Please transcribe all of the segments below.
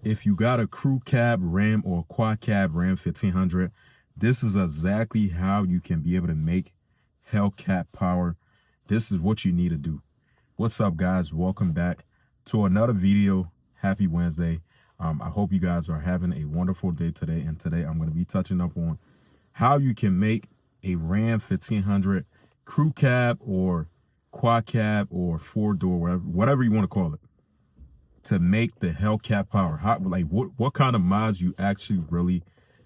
if you got a crew cab Ram or a quad cab Ram 1500, this is exactly how you can be able to make Hellcat power. This is what you need to do. What's up, guys? Welcome back to another video. Happy Wednesday. I hope you guys are having a wonderful day today. And today I'm going to be touching up on how you can make a Ram 1500 crew cab or quad cab or four-door, whatever you want to call it, to make the Hellcat power. What kind of mods you actually really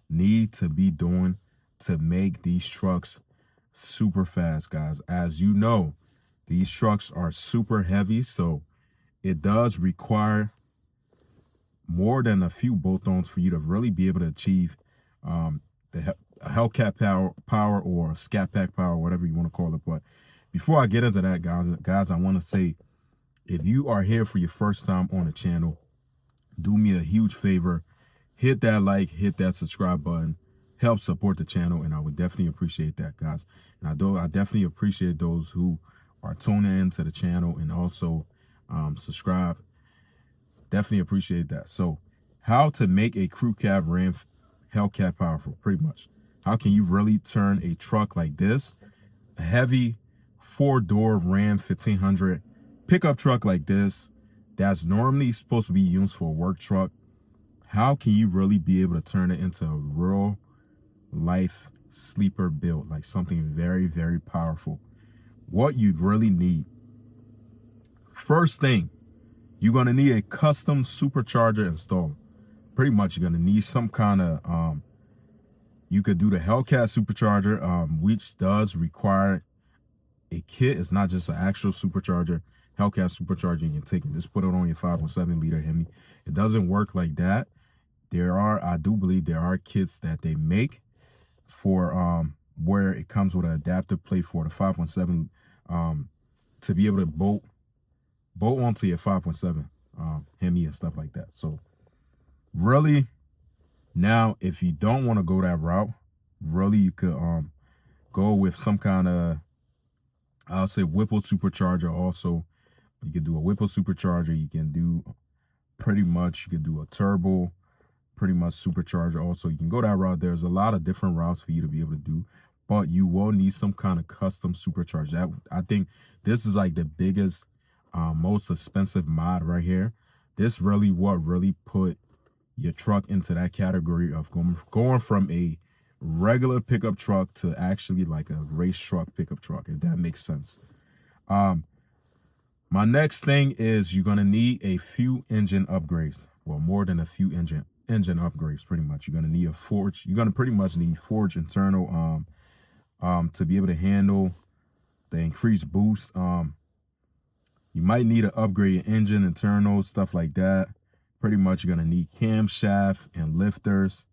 need to be doing to make these trucks super fast, guys. As you know, these trucks are super heavy, so it does require more than a few bolt-ons for you to really be able to achieve the Hellcat power or Scat Pack power, whatever you want to call it. But before I get into that, guys, I want to say, if you are here for your first time on the channel, do me a huge favor. Hit that like, hit that subscribe button. Help support the channel, and I would definitely appreciate that, guys. And I definitely appreciate those who are tuning into the channel and also subscribe. Definitely appreciate that. So, how to make a crew cab Ram Hellcat powerful, pretty much. How can you really turn a truck like this, a heavy four-door Ram 1500 pickup truck like this, that's normally supposed to be used for a work truck, how can you really be able to turn it into a real life sleeper build, like something very, very powerful? What you really need, first thing, you're going to need a custom supercharger installed. Pretty much you're going to need some kind of you could do the Hellcat supercharger, which does require a kit. It's not just an actual supercharger. Hellcat supercharger, you can take it, just put it on your 5.7 liter Hemi. It doesn't work like that. I do believe there are kits that they make for where it comes with an adaptive plate for the 5.7 to be able to bolt onto your 5.7 Hemi and stuff like that. So really, now if you don't want to go that route, really you could go with some kind of, I'll say, Whipple supercharger. Also, you can do a Whipple supercharger. You can do you can do a turbo, pretty much supercharger. Also, you can go that route. There's a lot of different routes for you to be able to do, but you will need some kind of custom supercharger. I think this is like the biggest, most expensive mod right here. This really put your truck into that category of going from a regular pickup truck to actually like a race truck pickup truck, if that makes sense. My next thing is you're gonna need a few engine upgrades. Well, more than a few engine upgrades. Pretty much you're gonna need a forge. You're gonna pretty much need forge internal to be able to handle the increased boost. You might need to upgrade your engine internal, stuff like that. Pretty much you're gonna need camshaft and lifters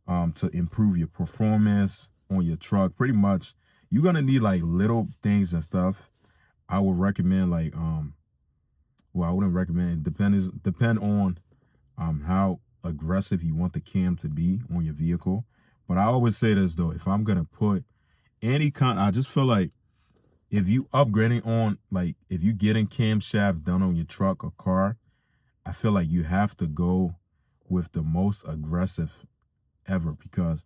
to improve your performance on your truck. Pretty much you're gonna need like little things and stuff. I would recommend like well, I wouldn't recommend it. Depend on how aggressive you want the cam to be on your vehicle. But I always say this though, if I'm gonna put any kind, I just feel like if you upgrading on, like if you getting camshaft done on your truck or car, I feel like you have to go with the most aggressive ever, because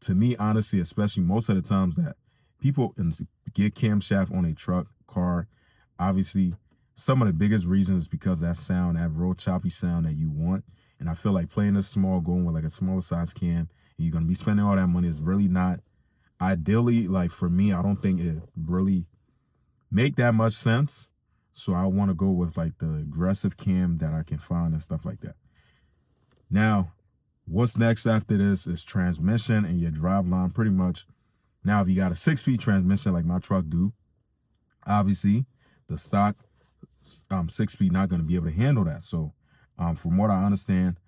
to me, honestly, especially most of the times that people get camshaft on a truck, car, obviously some of the biggest reasons is because that sound, that real choppy sound that you want. And I feel like playing this small, going with like a smaller size cam, and you're gonna be spending all that money, is really not ideally, like for me, I don't think it really make that much sense. So I want to go with like the aggressive cam that I can find and stuff like that. Now, what's next after this is transmission and your drive line. Pretty much now, if you got a 6-speed transmission like my truck do, obviously the stock 6-speed not going to be able to handle that. So from what I understand,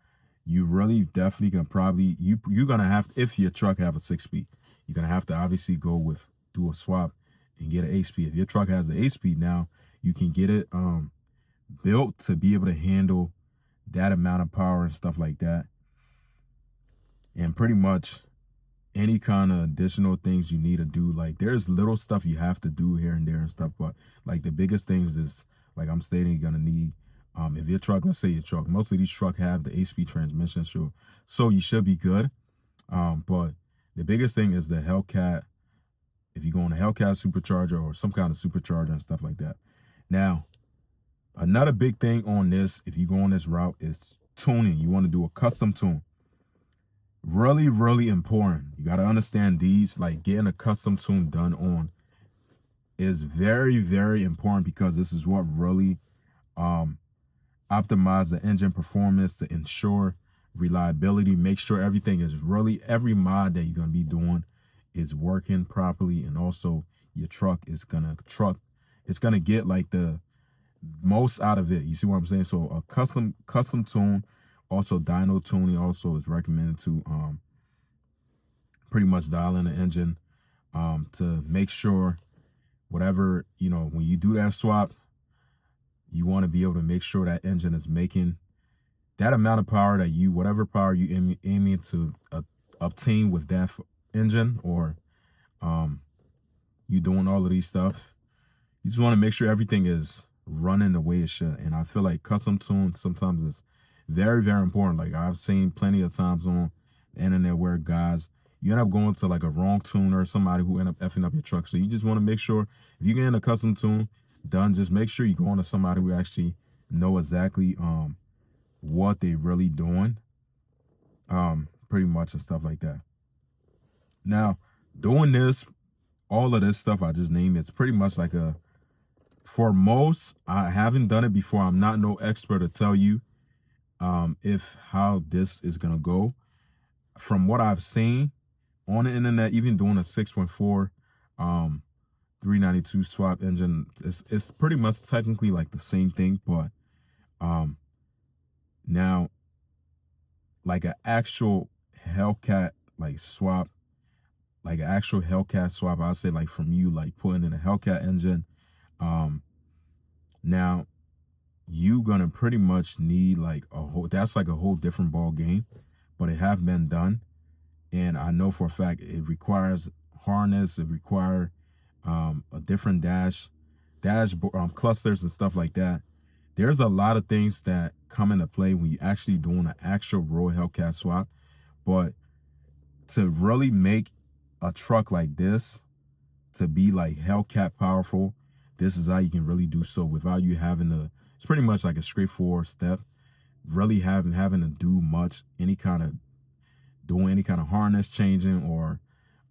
you really definitely can probably, you're going to have, if your truck have a 6-speed, you're going to have to obviously do a swap and get an 8-speed. If your truck has an 8-speed now, you can get it built to be able to handle that amount of power and stuff like that. And pretty much any kind of additional things you need to do, like there's little stuff you have to do here and there and stuff, but like the biggest things is, like I'm stating, you're gonna need If your truck, let's say your truck, most of these truck have the 8-speed transmission, so you should be good. But the biggest thing is the Hellcat. If you go on a Hellcat supercharger or some kind of supercharger and stuff like that. Now, another big thing on this, if you go on this route, is tuning. You want to do a custom tune. Really, really important. You got to understand these, like getting a custom tune done on is very, very important, because this is what really optimize the engine performance to ensure reliability. Make sure everything is really, every mod that you're going to be doing is working properly, and also your truck is gonna get like the most out of it. You see what I'm saying? So a custom tune, also dyno tuning also is recommended to pretty much dial in the engine to make sure whatever, when you do that swap, you want to be able to make sure that engine is making that amount of power that whatever power you aiming to obtain with that engine, or you doing all of these stuff. You just want to make sure everything is running the way it should. And I feel like custom tune sometimes is very, very important. Like I've seen plenty of times on the internet where guys, you end up going to like a wrong tuner or somebody who end up effing up your truck. So you just want to make sure if you get a custom tune done, just make sure you go on to somebody who actually know exactly what they really doing, pretty much, and stuff like that. Now, doing this, all of this stuff I just named, it's pretty much like for most, I haven't done it before. I'm not no expert to tell you if how this is gonna go. From what I've seen on the internet, even doing a 6.4 392 swap engine, it's pretty much technically like the same thing, but now like an actual Hellcat swap, like an actual Hellcat swap, I'd say like from you like putting in a Hellcat engine, now you gonna pretty much need like that's like a whole different ball game, but it have been done. And I know for a fact it requires harness, it require a different dash clusters and stuff like that. There's a lot of things that come into play when you actually doing an actual raw Hellcat swap. But to really make a truck like this to be like Hellcat powerful, this is how you can really do so without you having to, it's pretty much like a straightforward step, really having to do much, doing any kind of harness changing or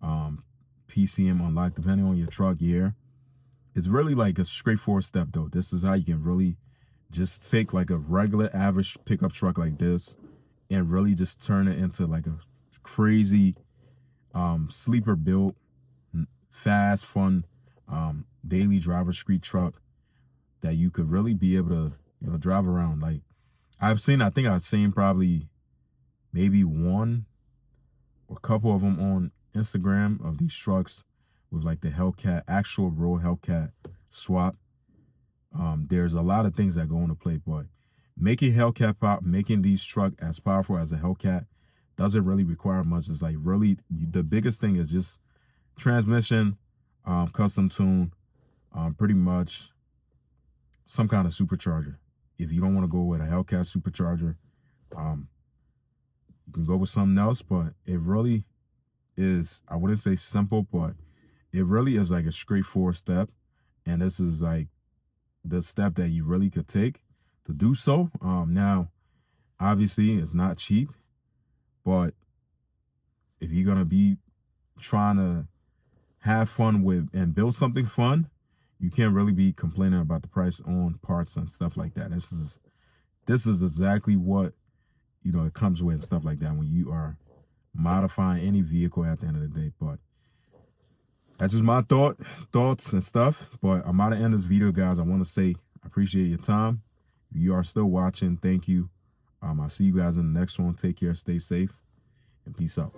PCM unlock, depending on your truck year. It's really like a straightforward step though. This is how you can really just take like a regular average pickup truck like this and really just turn it into like a crazy sleeper built, fast, fun, daily driver street truck that you could really be able to drive around. Like I think I've seen probably maybe one or a couple of them on Instagram of these trucks with like the Hellcat, actual raw Hellcat swap. There's a lot of things that go into play, but making these truck as powerful as a Hellcat doesn't really require much. It's like really the biggest thing is just transmission, custom tune, pretty much some kind of supercharger. If you don't want to go with a Hellcat supercharger, you can go with something else, but it really is, I wouldn't say simple, but it really is like a straightforward step. And this is like the step that you really could take to do so. Now, obviously, it's not cheap, but if you're going to be trying to have fun with and build something fun, you can't really be complaining about the price on parts and stuff like that. This is exactly what it comes with and stuff like that when you are modifying any vehicle at the end of the day. But that's just my thoughts and stuff. But I'm out to end this video, guys. I want to say I appreciate your time. If you are still watching, thank you. I'll see you guys in the next one. Take care, stay safe, and peace out.